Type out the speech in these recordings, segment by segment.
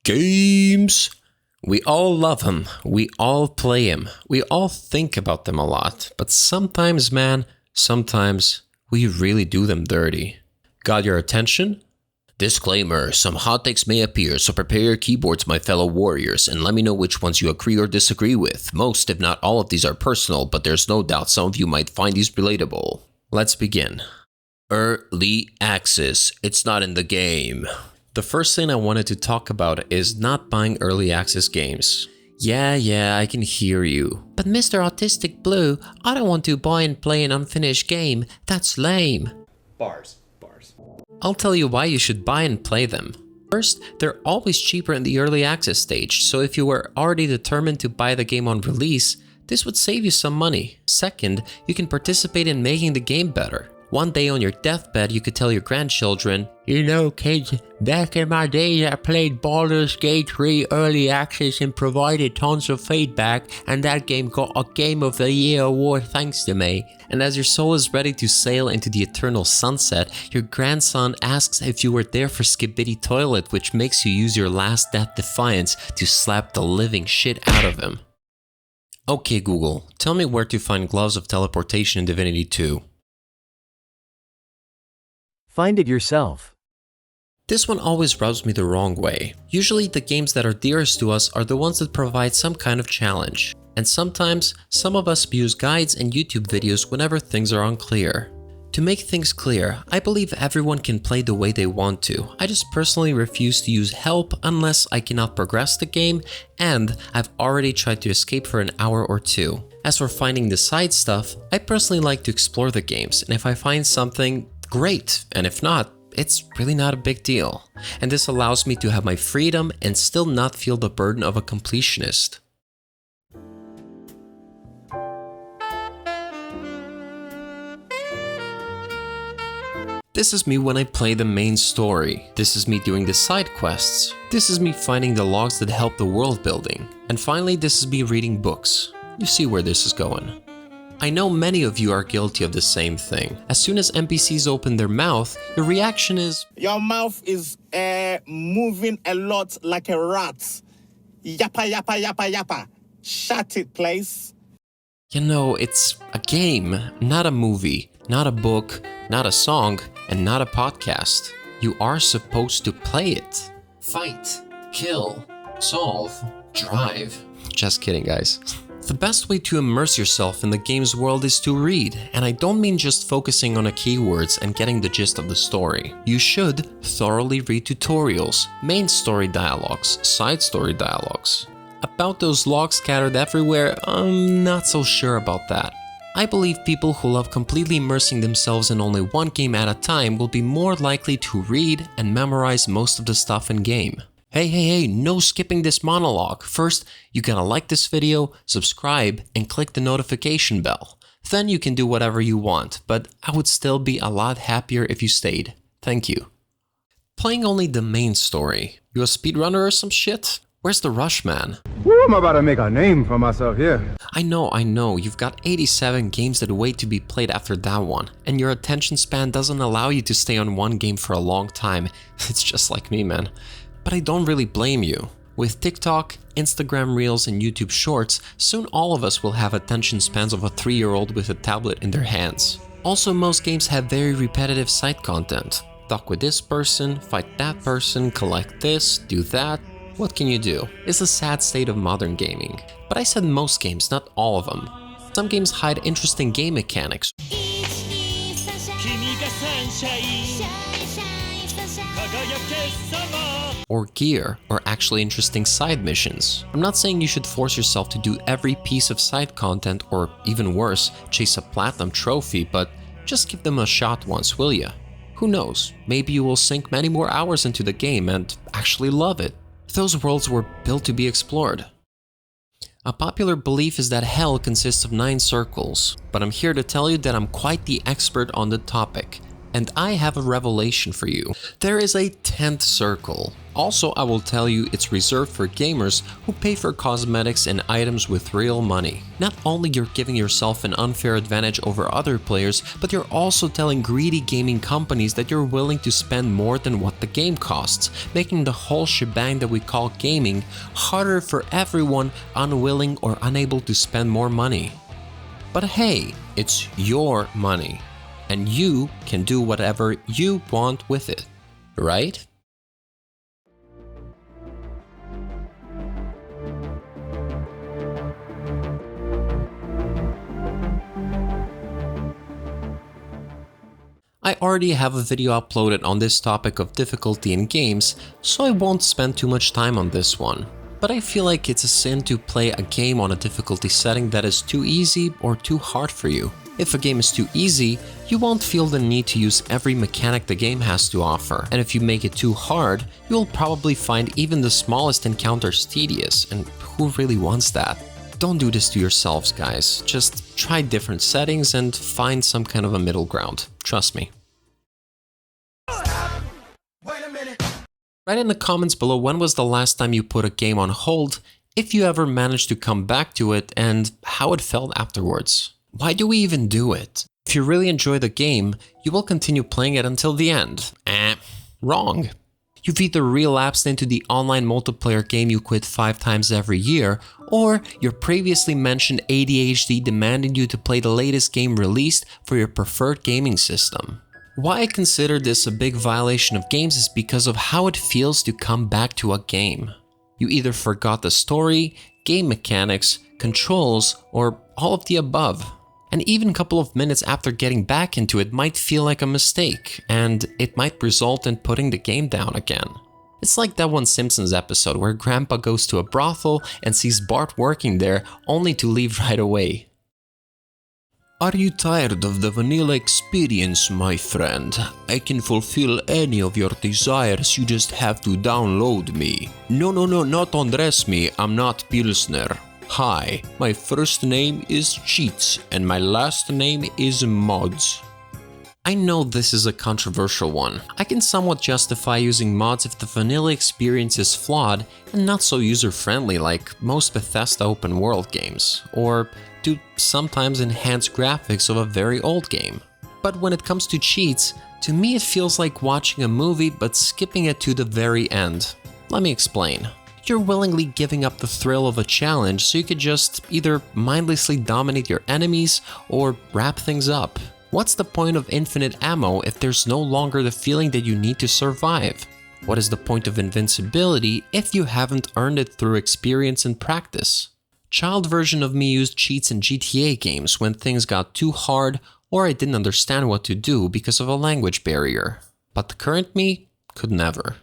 Games! We all love them, we all play them, we all think about them a lot, but sometimes, man, sometimes we really do them dirty. Got your attention? Disclaimer, some hot takes may appear, so prepare your keyboards, my fellow warriors, and let me know which ones you agree or disagree with. Most, if not all of these are personal, but there's no doubt some of you might find these relatable. Let's begin. Early access. It's not in the game. The first thing I wanted to talk about is not buying early access games. Yeah, I can hear you. But Mr. Autistic Blue, I don't want to buy and play an unfinished game. That's lame. Bars. I'll tell you why you should buy and play them. First, they're always cheaper in the early access stage, so if you were already determined to buy the game on release, this would save you some money. Second, you can participate in making the game better. One day on your deathbed, you could tell your grandchildren, "You know, kids, back in my days I played Baldur's Gate 3 early access and provided tons of feedback, and that game got a Game of the Year award thanks to me." And as your soul is ready to sail into the eternal sunset, your grandson asks if you were there for Skibidi Toilet, which makes you use your last death defiance to slap the living shit out of him. Okay Google, tell me where to find Gloves of Teleportation in Divinity 2. Find it yourself. This one always rubs me the wrong way. Usually the games that are dearest to us are the ones that provide some kind of challenge. And sometimes, some of us abuse guides and YouTube videos whenever things are unclear. To make things clear, I believe everyone can play the way they want to. I just personally refuse to use help unless I cannot progress the game and I've already tried to escape for an hour or two. As for finding the side stuff, I personally like to explore the games, and if I find something, great, and if not, it's really not a big deal. And this allows me to have my freedom and still not feel the burden of a completionist. This is me when I play the main story. This is me doing the side quests. This is me finding the logs that help the world building. And finally, this is me reading books. You see where this is going. I know many of you are guilty of the same thing. As soon as NPCs open their mouth, your reaction is, "Your mouth is moving a lot like a rat. Yappa, yappa, yappa, yappa. Shut it, please." you know, it's a game, not a movie, not a book, not a song, and not a podcast. You are supposed to play it. Fight, kill, solve, drive. Just kidding, guys. The best way to immerse yourself in the game's world is to read, and I don't mean just focusing on the keywords and getting the gist of the story. You should thoroughly read tutorials, main story dialogues, side story dialogues. About those logs scattered everywhere, I'm not so sure about that. I believe people who love completely immersing themselves in only one game at a time will be more likely to read and memorize most of the stuff in game. Hey, no skipping this monologue. First, you gotta like this video, subscribe, and click the notification bell. Then you can do whatever you want, but I would still be a lot happier if you stayed. Thank you. Playing only the main story. You a speedrunner or some shit? Where's the rush, man? Woo, I'm about to make a name for myself here. I know, you've got 87 games that wait to be played after that one, and your attention span doesn't allow you to stay on one game for a long time. It's just like me, man. But I don't really blame you. With TikTok, Instagram Reels, and YouTube Shorts, soon all of us will have attention spans of a 3-year-old with a tablet in their hands. Also, most games have very repetitive side content. Talk with this person, fight that person, collect this, do that. What can you do? It's a sad state of modern gaming. But I said most games, not all of them. Some games hide interesting game mechanics, or gear, or actually interesting side missions. I'm not saying you should force yourself to do every piece of side content, or even worse, chase a platinum trophy, but just give them a shot once, will ya? Who knows, maybe you will sink many more hours into the game and actually love it. Those worlds were built to be explored. A popular belief is that hell consists of 9 circles, but I'm here to tell you that I'm quite the expert on the topic. And I have a revelation for you. There is a 10th circle. Also, I will tell you it's reserved for gamers who pay for cosmetics and items with real money. Not only you're giving yourself an unfair advantage over other players, but you're also telling greedy gaming companies that you're willing to spend more than what the game costs, making the whole shebang that we call gaming harder for everyone unwilling or unable to spend more money. But hey, it's your money, and you can do whatever you want with it, right? I already have a video uploaded on this topic of difficulty in games, so I won't spend too much time on this one. But I feel like it's a sin to play a game on a difficulty setting that is too easy or too hard for you. If a game is too easy, you won't feel the need to use every mechanic the game has to offer. And if you make it too hard, you'll probably find even the smallest encounters tedious, and who really wants that? Don't do this to yourselves, guys. Just try different settings and find some kind of a middle ground. Trust me. Write in the comments below when was the last time you put a game on hold, if you ever managed to come back to it, and how it felt afterwards. Why do we even do it? If you really enjoy the game, you will continue playing it until the end. Wrong. You've either relapsed into the online multiplayer game you quit 5 times every year, or your previously mentioned ADHD demanded you to play the latest game released for your preferred gaming system. Why I consider this a big violation of games is because of how it feels to come back to a game. You either forgot the story, game mechanics, controls, or all of the above. And even a couple of minutes after getting back into it might feel like a mistake, and it might result in putting the game down again. It's like that one Simpsons episode where Grandpa goes to a brothel and sees Bart working there only to leave right away. Are you tired of the vanilla experience, my friend? I can fulfill any of your desires, you just have to download me. No, not undress me, I'm not Pilsner. Hi, my first name is Cheats and my last name is Mods. I know this is a controversial one. I can somewhat justify using mods if the vanilla experience is flawed and not so user-friendly like most Bethesda open world games, or do sometimes enhance graphics of a very old game. But when it comes to cheats, to me it feels like watching a movie but skipping it to the very end. Let me explain. You're willingly giving up the thrill of a challenge so you could just either mindlessly dominate your enemies or wrap things up. What's the point of infinite ammo if there's no longer the feeling that you need to survive? What is the point of invincibility if you haven't earned it through experience and practice? Child version of me used cheats in GTA games when things got too hard or I didn't understand what to do because of a language barrier. But the current me could never.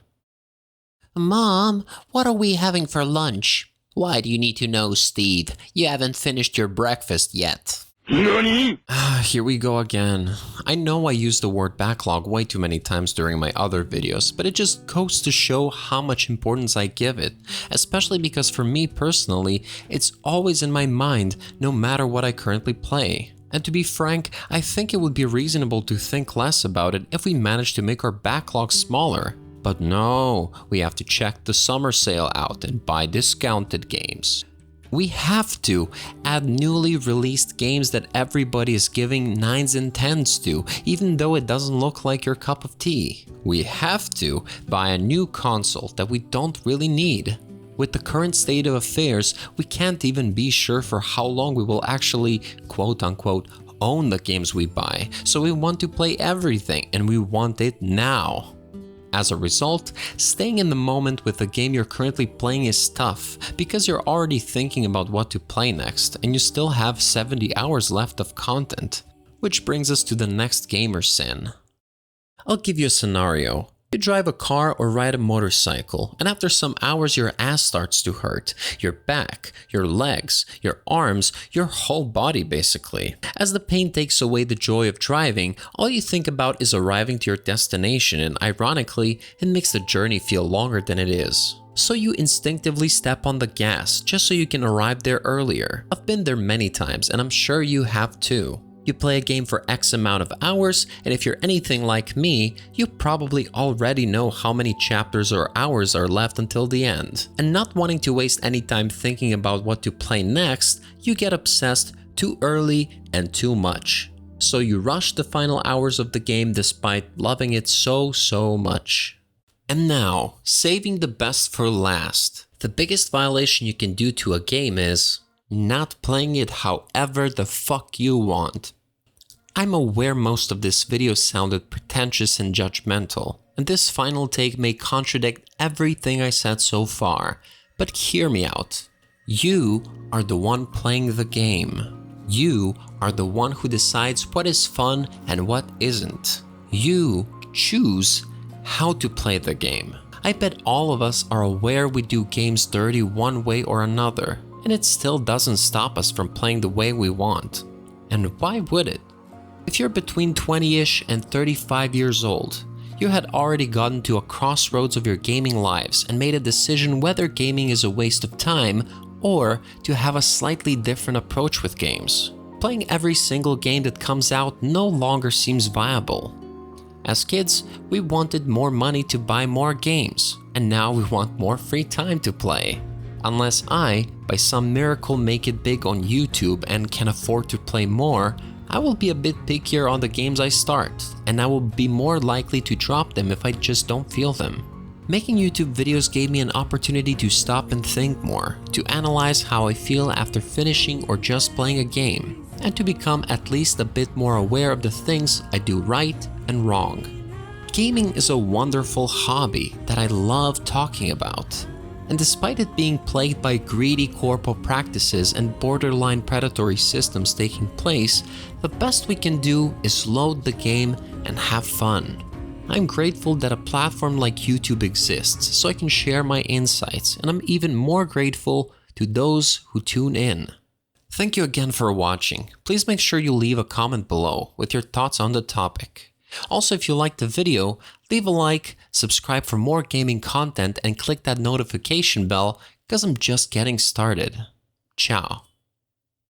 Mom, what are we having for lunch? Why do you need to know, Steve? You haven't finished your breakfast yet. NANI? Here we go again. I know I used the word backlog way too many times during my other videos, but it just goes to show how much importance I give it, especially because for me personally, it's always in my mind no matter what I currently play. And to be frank, I think it would be reasonable to think less about it if we managed to make our backlog smaller. But no, we have to check the summer sale out and buy discounted games. We have to add newly released games that everybody is giving 9s and 10s to, even though it doesn't look like your cup of tea. We have to buy a new console that we don't really need. With the current state of affairs, we can't even be sure for how long we will actually, quote-unquote, own the games we buy, so we want to play everything and we want it now. As a result, staying in the moment with the game you're currently playing is tough because you're already thinking about what to play next and you still have 70 hours left of content. Which brings us to the next gamer sin. I'll give you a scenario. You drive a car or ride a motorcycle, and after some hours your ass starts to hurt. Your back, your legs, your arms, your whole body basically. As the pain takes away the joy of driving, all you think about is arriving to your destination, and ironically, it makes the journey feel longer than it is. So you instinctively step on the gas just so you can arrive there earlier. I've been there many times and I'm sure you have too. You play a game for X amount of hours, and if you're anything like me, you probably already know how many chapters or hours are left until the end. And not wanting to waste any time thinking about what to play next, you get obsessed too early and too much. So you rush the final hours of the game despite loving it so much. And now, saving the best for last. The biggest violation you can do to a game is not playing it however the fuck you want. I'm aware most of this video sounded pretentious and judgmental, and this final take may contradict everything I said so far, but hear me out. You are the one playing the game. You are the one who decides what is fun and what isn't. You choose how to play the game. I bet all of us are aware we do games dirty one way or another, and it still doesn't stop us from playing the way we want. And why would it? If you're between 20-ish and 35 years old, you had already gotten to a crossroads of your gaming lives and made a decision whether gaming is a waste of time or to have a slightly different approach with games. Playing every single game that comes out no longer seems viable. As kids, we wanted more money to buy more games, and now we want more free time to play. Unless I, by some miracle, make it big on YouTube and can afford to play more, I will be a bit pickier on the games I start, and I will be more likely to drop them if I just don't feel them. Making YouTube videos gave me an opportunity to stop and think more, to analyze how I feel after finishing or just playing a game, and to become at least a bit more aware of the things I do right and wrong. Gaming is a wonderful hobby that I love talking about. And despite it being plagued by greedy corpo practices and borderline predatory systems taking place, the best we can do is load the game and have fun. I'm grateful that a platform like YouTube exists so I can share my insights, and I'm even more grateful to those who tune in. Thank you again for watching. Please make sure you leave a comment below with your thoughts on the topic. Also, if you liked the video, leave a like, subscribe for more gaming content, and click that notification bell because I'm just getting started. Ciao.